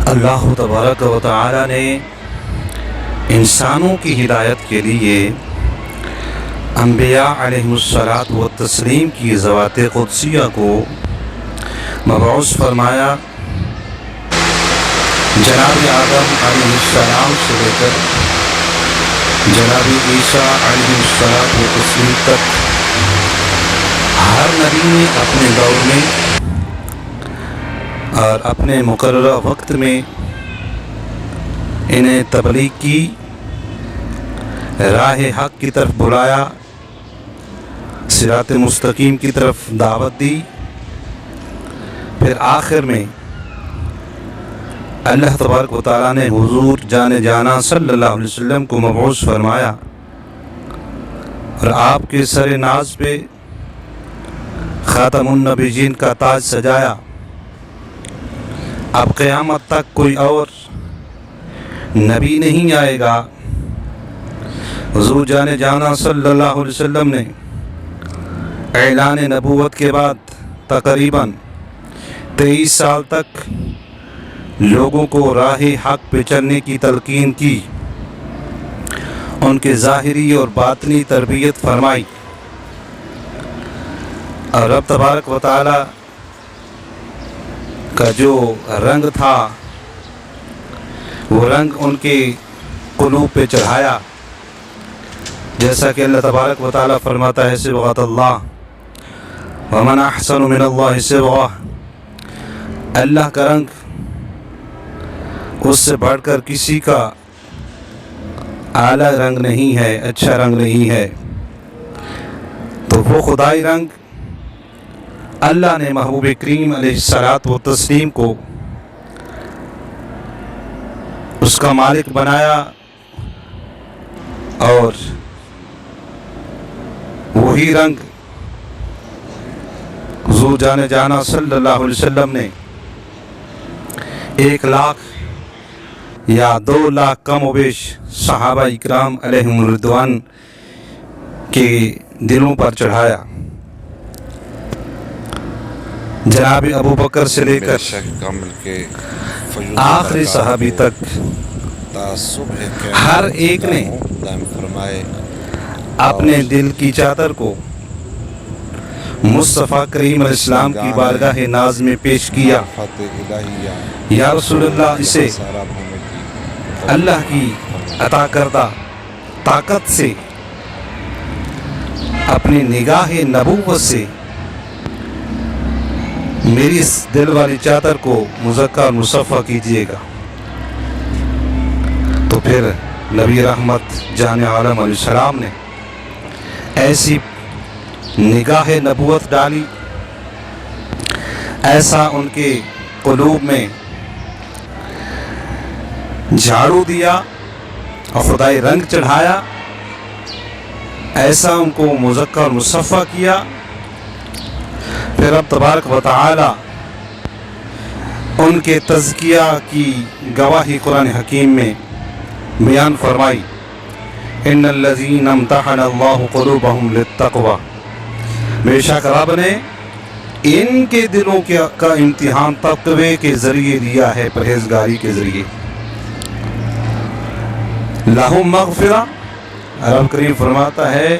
اللہ تبارک و تعالی نے انسانوں کی ہدایت کے لیے انبیاء علیہم الصلاۃ والتسلیم کی ذوات قدسیہ کو مبعوث فرمایا۔ جناب آدم علیہ السلام سے لے کر جناب عیسیٰ علیہ الصلاۃ والتسلیم تک ہر نبی نے اپنے دور میں اور اپنے مقررہ وقت میں انہیں تبلیغ کی، راہ حق کی طرف بلایا، صراط مستقیم کی طرف دعوت دی۔ پھر آخر میں اللہ تبارک و تعالیٰ نے حضور جان جانا صلی اللہ علیہ وسلم کو مبعوث فرمایا اور آپ کے سر ناز پہ خاتم النبیین کا تاج سجایا۔ اب قیامت تک کوئی اور نبی نہیں آئے گا۔ حضور جان جانا صلی اللہ علیہ وسلم نے اعلان نبوت کے بعد تقریباً 23 سال تک لوگوں کو راہ حق پہ چلنے کی تلقین کی، ان کے ظاہری اور باطنی تربیت فرمائی، اور رب تبارک و تعالی کا جو رنگ تھا وہ رنگ ان کے قلوب پہ چڑھایا، جیسا کہ اللہ تبارک و تعالی فرماتا ہے صبغۃ اللہ ومن احسن من اللہ صبغہ، اللہ کا رنگ اس سے بڑھ کر کسی کا اعلیٰ رنگ نہیں ہے، اچھا رنگ نہیں ہے۔ تو وہ خدائی رنگ اللہ نے محبوب کریم علیہ الصلاۃ والتسلیم کو اس کا مالک بنایا، اور وہی رنگ حضور جان جانا صلی اللہ علیہ وسلم نے 1 لاکھ یا 2 لاکھ کم و بیش صحابہ اکرام علیہم الرضوان کے دلوں پر چڑھایا۔ جناب ابو بکر سے لے کر آخری صحابی تک ہر ایک نے اپنے دل کی چادر کو مصطفیٰ کریم علیہ السلام کی بارگاہ ناز میں پیش کیا، یا رسول اللہ، اسے اللہ کی عطا کردہ طاقت سے، اپنی نگاہ نبوت سے میری اس دل والی چادر کو مزکا اور مصفح کیجیے گا۔ تو پھر نبی رحمت جان عالم علیہ السلام نے ایسی نگاہ نبوت ڈالی، ایسا ان کے قلوب میں جھاڑو دیا اور خدائی رنگ چڑھایا، ایسا ان کو مزکا اور مصفح کیا۔ پھر رب تبارک و تعالی ان کے تزکیہ کی گواہی قرآن حکیم میں بیان فرمائی، ان الذین امتحن اللہ قلوبہم للتقوی، بے شک رب نے ان کے دلوں کا امتحان تقوی کے ذریعے لیا ہے، پرہیزگاری کے ذریعے۔ لہم مغفرہ، رب کریم فرماتا ہے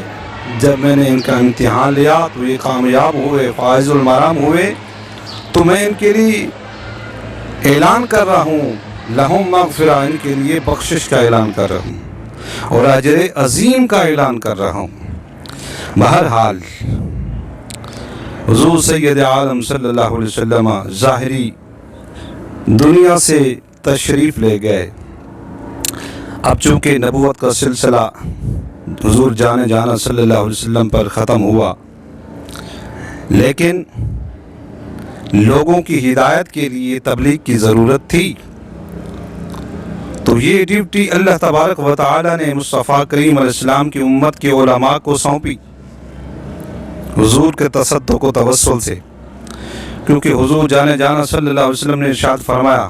جب میں نے ان کا امتحان لیا تو یہ کامیاب ہوئے، فائز المرام ہوئے، تو میں ان کے لیے اعلان کر رہا ہوں، لہم مغفرہ، ان کے لیے بخشش کا اعلان کر رہا ہوں اور اجر عظیم کا اعلان کر رہا ہوں۔ بہرحال حضور سید عالم صلی اللہ علیہ وسلم ظاہری دنیا سے تشریف لے گئے۔ اب چونکہ نبوت کا سلسلہ حضور جان جانا صلی اللہ علیہ وسلم پر ختم ہوا، لیکن لوگوں کی ہدایت کے لیے تبلیغ کی ضرورت تھی، تو یہ ڈیوٹی اللہ تبارک و تعالی نے مصطفیٰ کریم علیہ السلام کی امت کے علماء کو سونپی، حضور کے تصدق و توسل سے، کیونکہ حضور جان جانا صلی اللہ علیہ وسلم نے ارشاد فرمایا،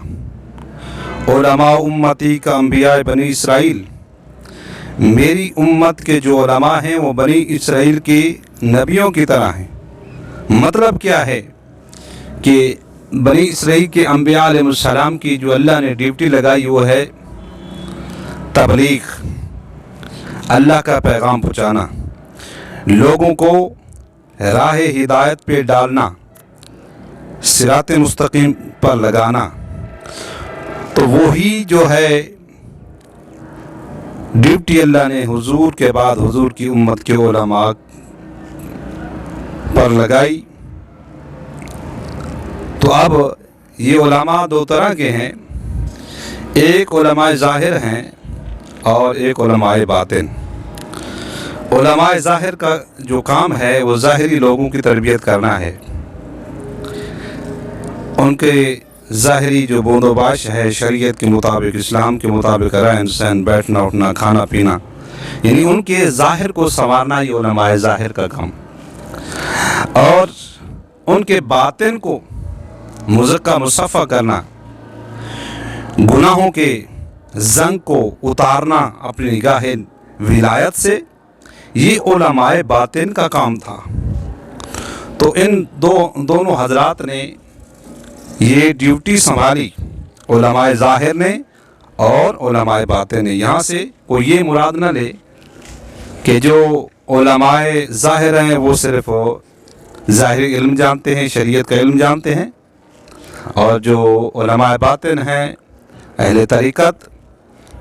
علماء امتی کا انبیاء بنی اسرائیل، میری امت کے جو علماء ہیں وہ بنی اسرائیل کے نبیوں کی طرح ہیں۔ مطلب کیا ہے کہ بنی اسرائیل کے انبیاء علیہ السلام کی جو اللہ نے ڈیوٹی لگائی وہ ہے تبلیغ، اللہ کا پیغام پہنچانا، لوگوں کو راہ ہدایت پہ ڈالنا، صراط مستقیم پر لگانا۔ تو وہی جو ہے ڈیوٹی اللہ نے حضور کے بعد حضور کی امت کے علماء پر لگائی۔ تو اب یہ علماء دو طرح کے ہیں، ایک علماء ظاہر ہیں اور ایک علماء باطن۔ علماء ظاہر کا جو کام ہے وہ ظاہری لوگوں کی تربیت کرنا ہے، ان کے ظاہری جو بود و باش ہے شریعت کے مطابق، اسلام کے مطابق رہن سہن، بیٹھنا اٹھنا، کھانا پینا، یعنی ان کے ظاہر کو سنوارنا یہ علماء ظاہر کا کام، اور ان کے باطن کو مزکہ مصفہ کرنا، گناہوں کے زنگ کو اتارنا اپنی نگاہ ولایت سے، یہ علماء باطن کا کام تھا۔ تو ان دونوں حضرات نے یہ ڈیوٹی سنبھالی، علماء ظاہر نے اور علماء باطن نے۔ یہاں سے کوئی یہ مراد نہ لے کہ جو علماء ظاہر ہیں وہ صرف ظاہری علم جانتے ہیں، شریعت کا علم جانتے ہیں، اور جو علماء باطن ہیں اہل طریقت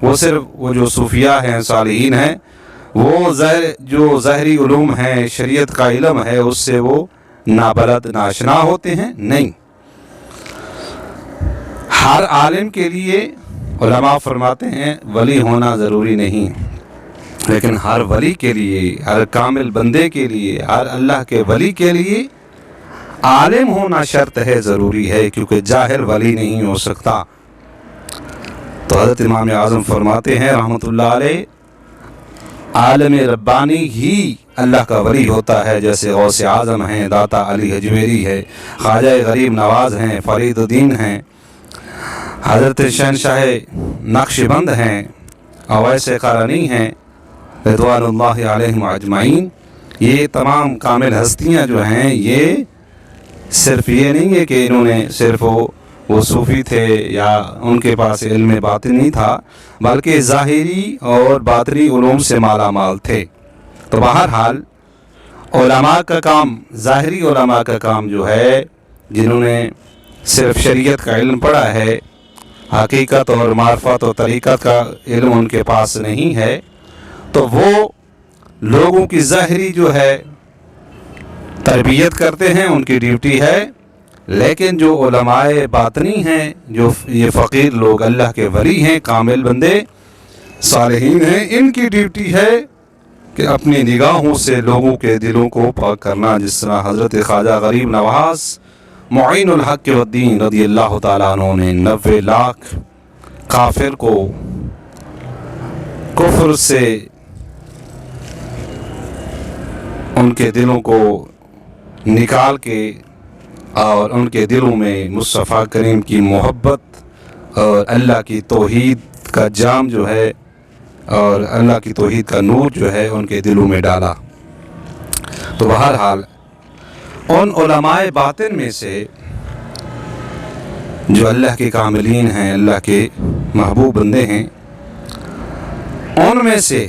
وہ صرف وہ جو صوفیاء ہیں، صالحین ہیں، وہ جو ظاہری علوم ہیں، شریعت کا علم ہے، اس سے وہ نابلد ناشنا ہوتے ہیں۔ نہیں، ہر عالم کے لیے علماء فرماتے ہیں ولی ہونا ضروری نہیں، لیکن ہر ولی کے لیے، ہر کامل بندے کے لیے، ہر اللہ کے ولی کے لیے عالم ہونا شرط ہے، ضروری ہے، کیونکہ جاہل ولی نہیں ہو سکتا۔ تو حضرت امام اعظم فرماتے ہیں رحمۃ اللہ علیہ، عالم ربانی ہی اللہ کا ولی ہوتا ہے، جیسے غوث اعظم ہیں، داتا علی حجویری ہے، خواجہ غریب نواز ہیں، فرید الدین ہیں، حضرت شہنشاہ نقش بند ہیں، اویس قرنی ہیں، رضوان اللہ علیہم اجمعین۔ یہ تمام کامل ہستیاں جو ہیں، یہ صرف یہ نہیں ہے کہ انہوں نے صرف وہ صوفی تھے یا ان کے پاس علم باطن نہیں تھا، بلکہ ظاہری اور باطنی علوم سے مالا مال تھے۔ تو بہرحال علماء کا کام، ظاہری علماء کا کام جو ہے، جنہوں نے صرف شریعت کا علم پڑھا ہے، حقیقت اور معرفت اور طریقت کا علم ان کے پاس نہیں ہے، تو وہ لوگوں کی ظاہری جو ہے تربیت کرتے ہیں، ان کی ڈیوٹی ہے۔ لیکن جو علماء باطنی ہیں، جو یہ فقیر لوگ اللہ کے ولی ہیں، کامل بندے صالحین ہیں، ان کی ڈیوٹی ہے کہ اپنی نگاہوں سے لوگوں کے دلوں کو پاک کرنا، جس طرح حضرت خواجہ غریب نواز معین الحق والدین رضی اللہ تعالیٰ عنہ نے 90 لاکھ کافر کو کفر سے ان کے دلوں کو نکال کے اور ان کے دلوں میں مصطفیٰ کریم کی محبت اور اللہ کی توحید کا جام جو ہے اور اللہ کی توحید کا نور جو ہے ان کے دلوں میں ڈالا۔ تو بہرحال ان علماء باطن میں سے جو اللہ کے کاملین ہیں، اللہ کے محبوب بندے ہیں، ان میں سے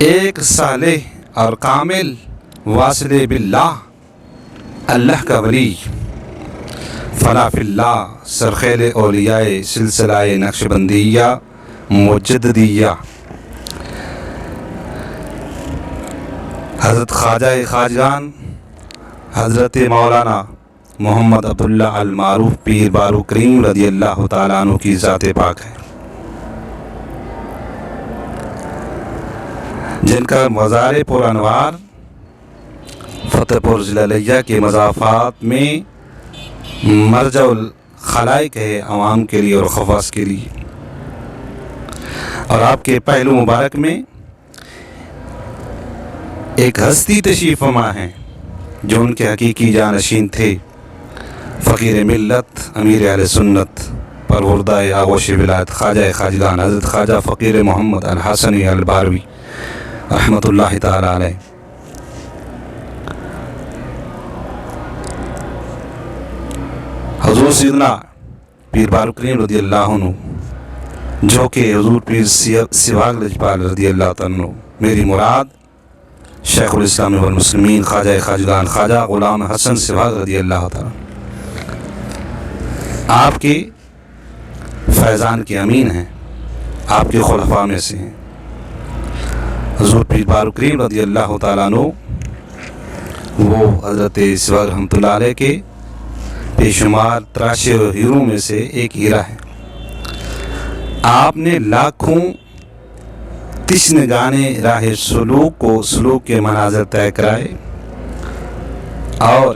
ایک صالح اور کامل واصل باللہ، اللہ کا ولی، فنا فی اللہ، سرخیل اولیاء سلسلہ نقش بندیہ مجددیہ، حضرت خواجہ خواجگان حضرت مولانا محمد عبداللہ المعروف پیر بارو کریم رضی اللہ تعالیٰ عنہ کی ذات پاک ہے، جن کا مزار پر انوار فتح پور ضلع لیہ کے مضافات میں مرجع الخلائق ہے، عوام کے لیے اور خواص کے لیے۔ اور آپ کے پہلو مبارک میں ایک ہستی تشریف فرما ہیں جو ان کے حقیقی جانشین تھے، فقیر ملت، امیر اہل سنت، پروردہ آغوش ولایت، خواجہ خواجگان حضرت خواجہ فقیر محمد الحسنی الباروی رحمۃ اللہ تعالی علیہ۔ سیدنا پیر بارو کریم رضی اللہ عنہ جو کہ حضور پیر سواگ لجپال رضی اللہ عنہ، میری مراد شیخ الاسلام والمسلمین خواجہ خواجگان خواجہ غلام حسن سواگ رضی اللہ تعالیٰ آپ کے فیضان کے امین ہیں، آپ کے خلفاء میں سے ہیں۔ حضور پیر بارو کریم رضی اللہ تعالیٰ عنہ وہ حضرت سواگ رحمۃ اللہ علیہ کے بے شمار تراشے ہیروں میں سے ایک ہیرا ہے۔ آپ نے لاکھوں تشنگانے راہ سلوک کو سلوک کے مناظر طے کرائے اور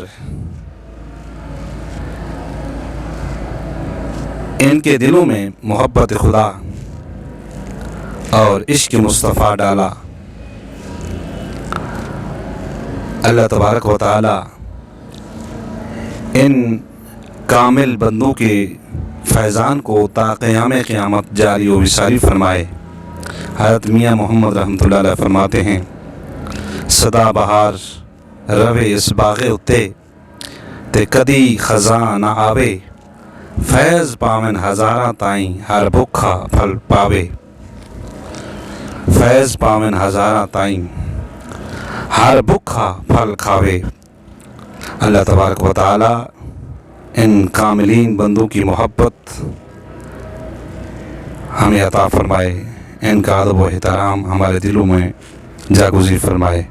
ان کے دلوں میں محبت خدا اور عشق مصطفیٰ ڈالا۔ اللہ تبارک و تعالی ان کامل بندوں کے فیضان کو تا قیام قیامت جاری و وصاری فرمائے۔ حضرت میاں محمد رحمۃ اللہ علیہ فرماتے ہیں، سدا بہار روے اس باغ اتے تے کدی خزاں نہ آوے، فیض پاون ہزاراں تائیں ہر بکھا پھل پاوے، فیض پاون ہزاراں تائیں ہر بکھا پھل کھاوے۔ اللہ تبارک و تعالی ان کاملین بندوں کی محبت ہمیں عطا فرمائے، ان کا ادب و احترام ہمارے دلوں میں جاگزیر فرمائے۔